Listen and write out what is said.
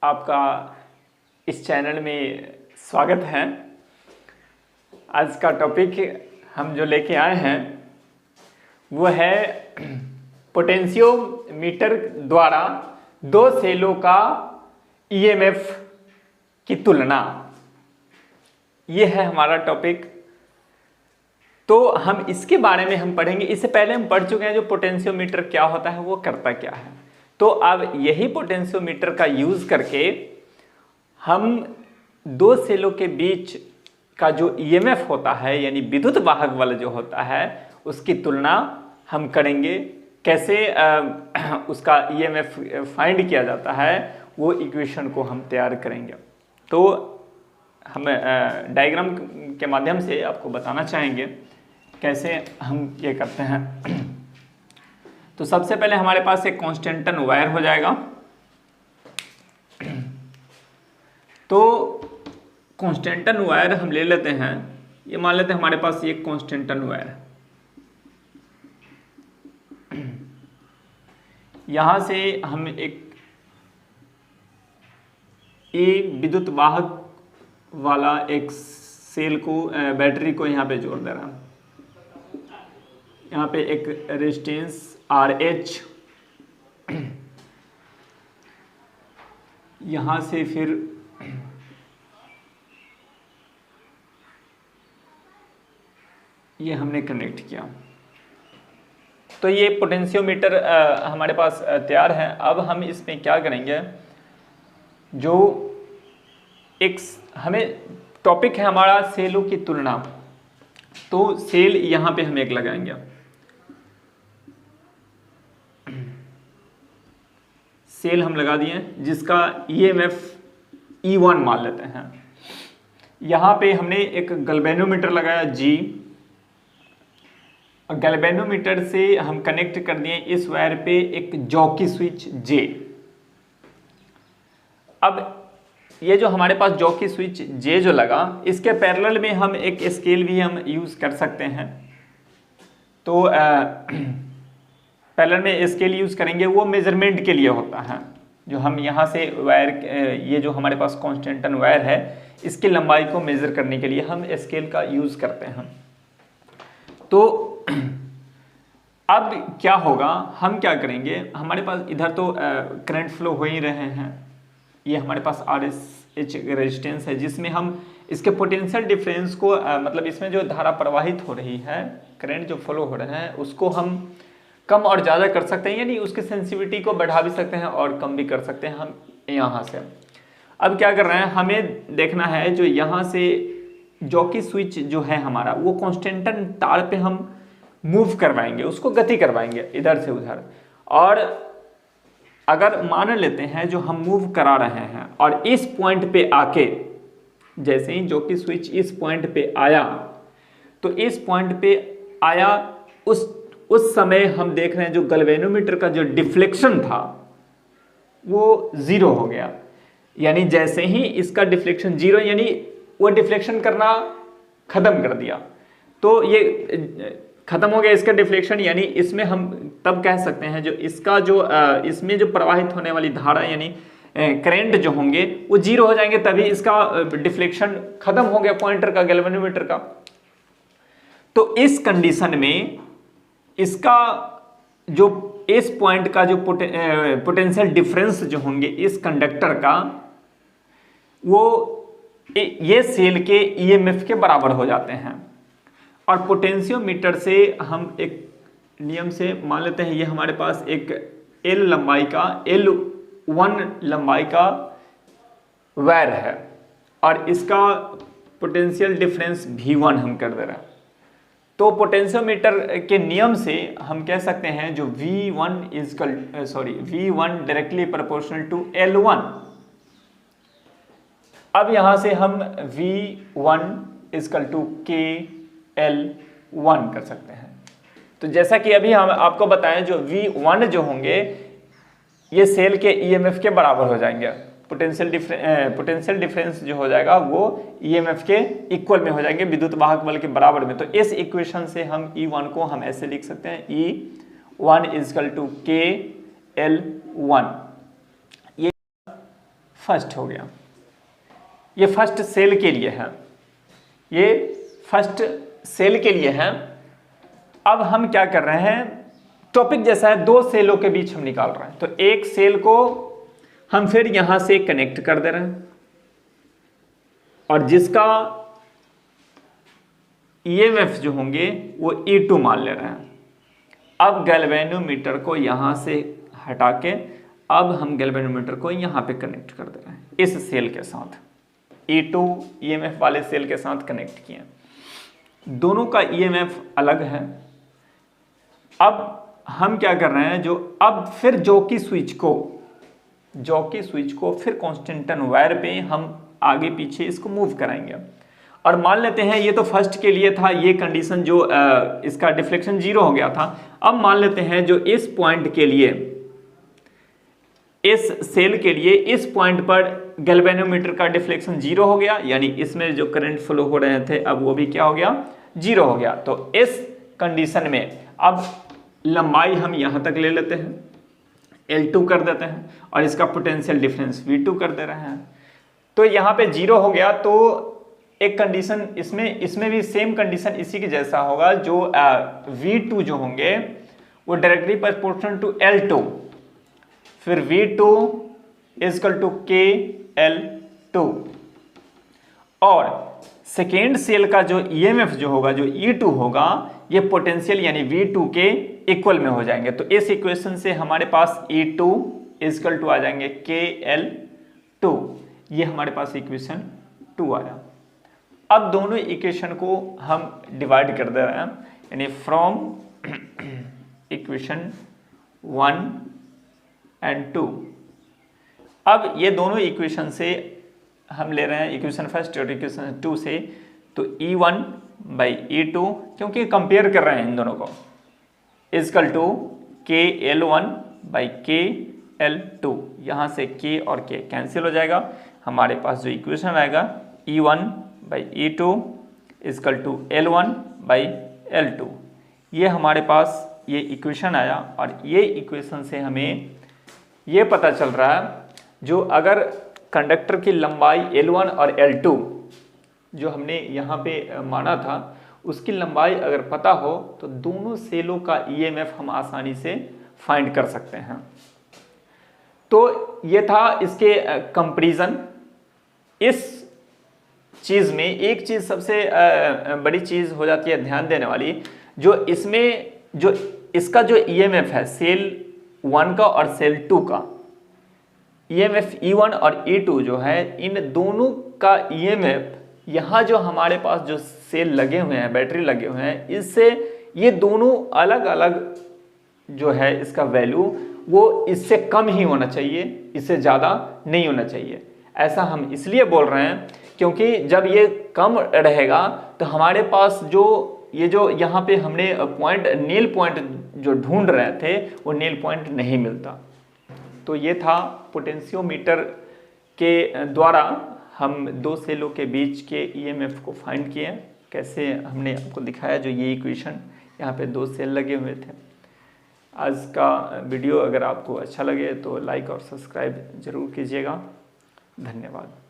आपका इस चैनल में स्वागत है। आज का टॉपिक हम जो लेके आए हैं वो है पोटेंशियोमीटर द्वारा दो सेलों का ईएमएफ की तुलना। ये है हमारा टॉपिक। तो हम इसके बारे में हम पढ़ेंगे। इससे पहले हम पढ़ चुके हैं जो पोटेंशियोमीटर क्या होता है, वो करता क्या है। तो अब यही पोटेंशियोमीटर का यूज करके हम दो सेलों के बीच का जो ईएमएफ होता है, यानी विद्युत वाहक बल जो होता है, उसकी तुलना हम करेंगे। कैसे उसका ईएमएफ फाइंड किया जाता है, वो इक्वेशन को हम तैयार करेंगे। तो हम डायग्राम के माध्यम से आपको बताना चाहेंगे कैसे हम ये करते हैं। तो सबसे पहले हमारे पास एक कांस्टेंटन वायर हो जाएगा। तो कांस्टेंटन वायर हम ले लेते हैं। ये मान लेते हैं हमारे पास ये कांस्टेंटन वायर है। यहां से हम एक विद्युत वाहक वाला एक सेल को, बैटरी को यहाँ पे जोड़ दे रहा है। यहाँ पे एक रेजिस्टेंस RH, यहाँ से फिर ये हमने कनेक्ट किया। तो ये पोटेंशियोमीटर हमारे पास तैयार है। अब हम इसमें क्या करेंगे, जो एक हमें टॉपिक है हमारा सेलों की तुलना। तो सेल यहाँ पे हम एक लगाएंगे। सेल हम लगा दिए जिसका ईएमएफ E1 मान लेते हैं। यहाँ पे हमने एक गैल्वेनोमीटर लगाया G, और गैल्वेनोमीटर से हम कनेक्ट कर दिए इस वायर पे एक जॉकी स्विच J। अब ये जो हमारे पास जॉकी स्विच J जो लगा, इसके पैरेलल में हम एक स्केल भी हम यूज कर सकते हैं। तो पैरेलल में स्केल यूज करेंगे, वो मेजरमेंट के लिए होता है। जो हम यहाँ से वायर, ये जो हमारे पास कांस्टेंटन वायर है, इसकी लंबाई को मेजर करने के लिए हम स्केल का यूज करते हैं। तो अब क्या होगा, हम क्या करेंगे, हमारे पास इधर तो करंट फ्लो हो ही रहे हैं। ये हमारे पास RSH रेजिस्टेंस है, जिसमें हम इसके पोटेंशियल डिफरेंस को मतलब इसमें जो धारा प्रवाहित हो रही है, करंट जो फ्लो हो रहा है, उसको हम कम और ज़्यादा कर सकते हैं। यानी उसकी सेंसिटिविटी को बढ़ा भी सकते हैं और कम भी कर सकते हैं हम यहाँ से। अब क्या कर रहे हैं, हमें देखना है जो यहाँ से जॉकी स्विच जो है हमारा, वो कांस्टेंटन तार पे हम मूव करवाएंगे, उसको गति करवाएंगे इधर से उधर। और अगर मान लेते हैं जो हम मूव करा रहे हैं और इस पॉइंट पे आके, जैसे ही जॉकी स्विच इस पॉइंट पे आया, तो इस पॉइंट पे आया, उस समय हम देख रहे हैं जो गैल्वेनोमीटर का जो डिफ्लेक्शन था वो 0 हो गया। यानी जैसे ही इसका डिफ्लेक्शन 0, यानी वो डिफ्लेक्शन करना खत्म कर दिया। तो ये खत्म हो गया इसका डिफ्लेक्शन। यानी इसमें हम तब कह सकते हैं जो इसका जो इसमें जो प्रवाहित होने वाली धारा यानी करंट जो होंगे वो 0 हो जाएंगे, तभी इसका डिफ्लेक्शन खत्म हो गया पॉइंटर का, गैल्वेनोमीटर का। तो इस कंडीशन में इसका जो इस पॉइंट का जो पोटेंशियल डिफरेंस जो होंगे इस कंडक्टर का, वो ये सेल के ईएमएफ के बराबर हो जाते हैं। और पोटेंशियोमीटर से हम एक नियम से मान लेते हैं, ये हमारे पास एक L लंबाई का, L1 लंबाई का वायर है और इसका पोटेंशियल डिफरेंस V1 हम कर दे रहे हैं। तो पोटेंशियोमीटर के नियम से हम कह सकते हैं जो V1 directly proportional to L1। अब यहां से हम V1 = KL1 कर सकते हैं। तो जैसा कि अभी हम आपको बताएं, जो V1 जो होंगे ये सेल के ईएमएफ के बराबर हो जाएंगे। पोटेंशियल डिफरेंस जो हो जाएगा वो ईएमएफ के इक्वल में हो जाएंगे, विद्युत वाहक बल के बराबर में। तो इस इक्वेशन से हम E1 को हम ऐसे लिख सकते हैं, E1 = KL1। ये फर्स्ट हो गया, ये फर्स्ट सेल के लिए है, ये फर्स्ट सेल के लिए है। अब हम क्या कर रहे हैं, टॉपिक जैसा है, दो सेलों के बीच हम निकाल रहे हैं, तो एक सेल को हम फिर यहां से कनेक्ट कर दे रहे हैं और जिसका ईएमएफ जो होंगे वो E2 मान ले रहे हैं। अब गैल्वेनोमीटर को यहां से हटा के अब हम गैल्वेनोमीटर को यहां पे कनेक्ट कर दे रहे हैं इस सेल के साथ, E2 ईएमएफ वाले सेल के साथ कनेक्ट किए। दोनों का ईएमएफ अलग है। अब हम क्या कर रहे हैं, जो अब फिर जॉकी स्विच को फिर कांस्टेंट वायर पे हम आगे पीछे इसको मूव कराएंगे। और मान लेते हैं ये तो फर्स्ट के लिए था, ये कंडीशन जो इसका डिफ्लेक्शन 0 हो गया था। अब मान लेते हैं जो इस पॉइंट के लिए, इस सेल के लिए इस पॉइंट पर गैल्वेनोमीटर का डिफ्लेक्शन 0 हो गया, यानी इसमें जो करंट फ्लो हो रहे थे अब वो भी क्या हो गया, 0 हो गया। तो इस कंडीशन में अब लंबाई हम यहां तक ले लेते हैं, L2 कर देते हैं और इसका पोटेंशियल डिफरेंस V2 कर दे रहे हैं। तो यहाँ पे 0 हो गया, तो एक कंडीशन इसमें भी सेम कंडीशन इसी के जैसा होगा, जो V2 जो होंगे वो डायरेक्टली प्रोपोर्शनल टू L2, फिर V2 इक्वल टू KL2 और सेकेंड सेल का जो ईएमएफ जो होगा, जो E2 होगा, ये पोटेंशियल यानी V2 के इक्वल में हो जाएंगे। तो इस इक्वेशन से हमारे पास E2 इक्वल टू आ जाएंगे KL2, ये हमारे पास इक्वेशन 2 आया। अब दोनों इक्वेशन को हम डिवाइड कर दे रहे हैं, यानी फ्रॉम इक्वेशन 1 एंड 2। अब ये दोनों इक्वेशन से हम ले रहे हैं इक्वेशन फर्स्ट और इक्वेशन 2 से, तो E1 बाई E2, क्योंकि कंपेयर कर रहे हैं इन दोनों को, equal to KL1 by KL2। यहाँ से K और K कैंसिल हो जाएगा, हमारे पास जो इक्वेशन आएगा E1 by E2 equal to L1 by L2। ये हमारे पास ये इक्वेशन आया और ये इक्वेशन से हमें ये पता चल रहा है, जो अगर कंडक्टर की लंबाई L1 और L2 जो हमने यहाँ पे माना था, उसकी लंबाई अगर पता हो तो दोनों सेलों का ईएमएफ हम आसानी से फाइंड कर सकते हैं। तो ये था इसके कंपैरिजन। इस चीज़ में एक चीज़ सबसे बड़ी चीज़ हो जाती है ध्यान देने वाली, जो इसमें जो इसका जो ईएमएफ है सेल 1 का और सेल 2 का ईएमएफ E1 और E2 जो है, इन दोनों का ईएमएफ यहाँ जो हमारे पास जो सेल लगे हुए हैं, बैटरी लगे हुए हैं, इससे ये दोनों अलग अलग जो है इसका वैल्यू वो इससे कम ही होना चाहिए, इससे ज़्यादा नहीं होना चाहिए। ऐसा हम इसलिए बोल रहे हैं क्योंकि जब ये कम रहेगा तो हमारे पास जो ये जो यहाँ पे हमने पॉइंट नील पॉइंट जो ढूंढ रहे थे वो नील पॉइंट नहीं मिलता। तो ये था पोटेंशियोमीटर के द्वारा हम दो सेलों के बीच के ईएमएफ को फाइंड किए, कैसे हमने आपको दिखाया। जो ये इक्वेशन यहाँ पे दो सेल लगे हुए थे। आज का वीडियो अगर आपको अच्छा लगे तो लाइक और सब्सक्राइब ज़रूर कीजिएगा। धन्यवाद।